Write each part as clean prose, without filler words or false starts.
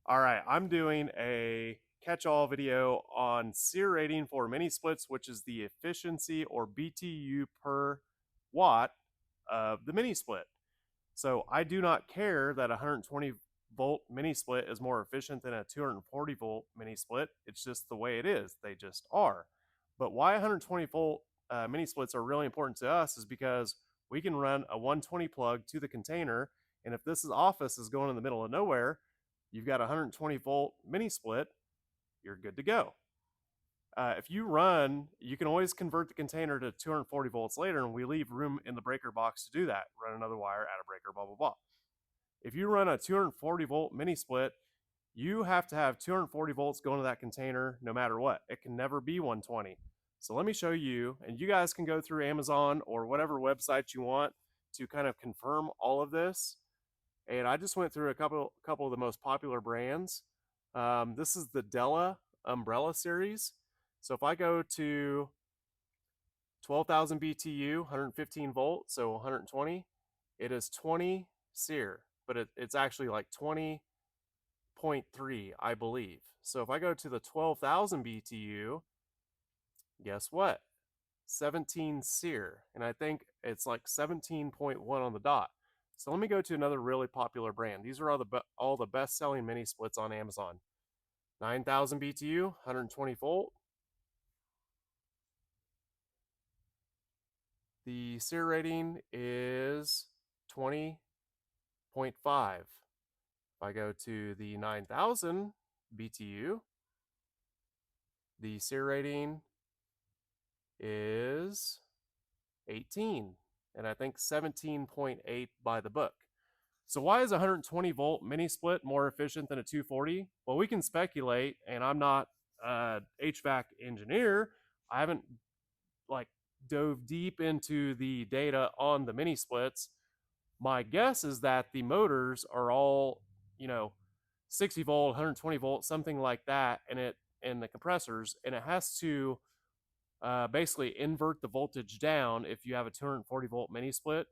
All right, I'm doing a catch-all video on SEER rating for mini splits, which is the efficiency or BTU per watt of the mini split. So I do not care that a 120 volt mini split is more efficient than a 240 volt mini split. It's just the way it is. They just are. But why 120 volt mini splits are really important to us is because we can run a 120 plug to the container, and if this office is going in the middle of nowhere, you've got a 120 volt mini split, you're good to go. If you run, you can always convert the container to 240 volts later, and we leave room in the breaker box to do that. Run another wire, add a breaker, blah, blah, blah. If you run a 240 volt mini split, you have to have 240 volts going to that container no matter what. It can never be 120. So let me show you, and you guys can go through Amazon or whatever website you want to kind of confirm all of this. And I just went through a couple of the most popular brands. This is the Della umbrella series. So if I go to 12,000 BTU, 115 volts, so 120, it is 20 SEER, but it's actually like 20.3, I believe. So if I go to the 12,000 BTU, guess what? 17 SEER, and I think it's like 17.1 on the dot. So let me go to another really popular brand. These are all the best-selling mini splits on Amazon. 9,000 BTU, 120 volt. The SEER rating is 20.5. If I go to the 9,000 BTU, the SEER rating is 18, and I think 17.8 by the book. So why is a 120 volt mini split more efficient than a 240? Well, we can speculate, and I'm not a HVAC engineer. I haven't like dove deep into the data on the mini splits. My guess is that the motors are all, 60 volt, 120 volt, something like that, and the compressors, and it has to basically invert the voltage down if you have a 240 volt mini split.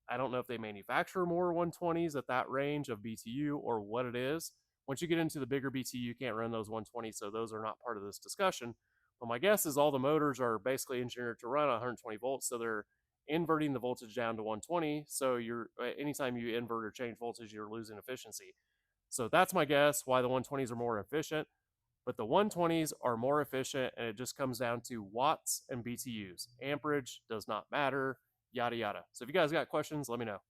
I don't know if they manufacture more 120s at that range of BTU or what it is. Once you get into the bigger BTU, you can't run those 120s, so those are not part of this discussion. But my guess is all the motors are basically engineered to run 120 volts, so they're inverting the voltage down to 120. So you're anytime you invert or change voltage, you're losing efficiency. So that's my guess why the 120s are more efficient. But the 120s are more efficient, and it just comes down to watts and BTUs. Amperage does not matter, yada, yada. So if you guys got questions, let me know.